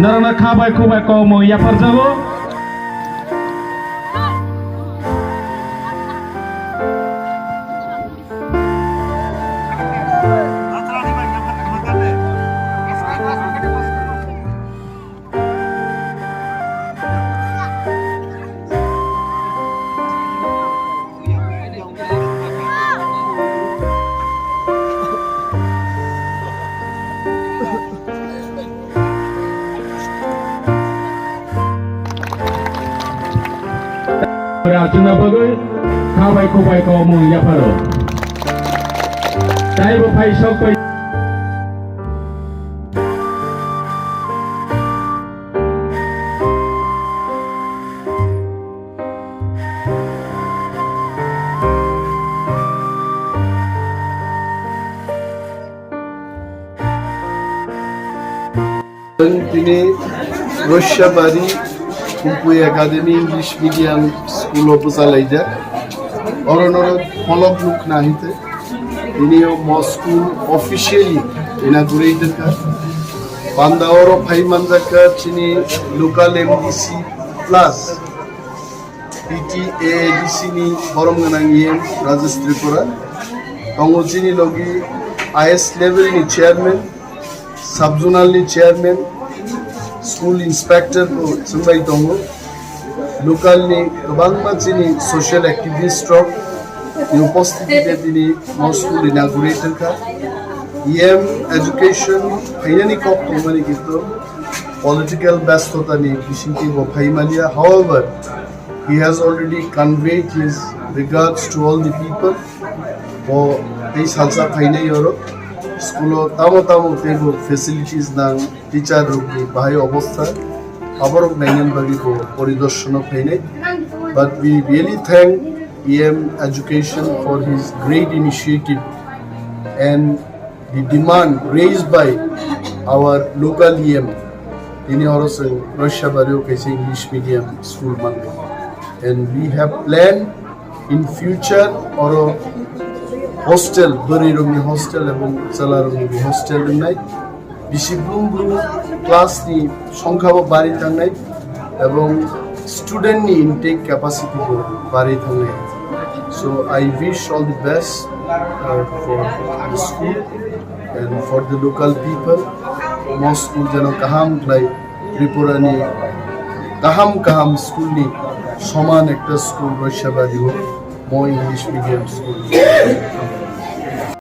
Narana khabai khubai komo yapar jabo. Berarti bagai khabai khubai komo yaparo. Dai bo phai sok pai. তিনি রস্যাবাড়ি Khumpui Academy English Medium School of Pusalaija. Oronor follow look nahite. Tinio Mo School officially inaugurated ka. Pandaoro Paimandaka Chini local MDC plus PTADC ni Boromganangiem Rajas Tripura. Tongochini Logi IS level ni chairman, subzonal ni chairman, school inspector ko sungai tongo local ni kabangma chini social activist rock ni upasthiti te tini mo school inaugurator ka education finally kop tumani kito political bastota ni bishinti bo phaimalia. However, he has already conveyed his regards to all the people bo ei salsa phainai oro school tamo tego facilities nang teacher rogi bahai obostha abarok nainen bagi ko poridorshono phainai. But we really thank education for his great initiative and the demand raised by our local ini also Russia Bario kaise English medium school mango, and we have planned in future or hostel bariromi hostel ebong salaromi hostel nai bishi blum class ni সংখ্যা বাড়ি থাঙ্গাই এবং student ni intake capacity ko bari thangai. So I wish all the best for the school and for the local people. Most school jano kaham lai Tripura ni kaham school ni soman ekta school Russia badi ho mo English medium school.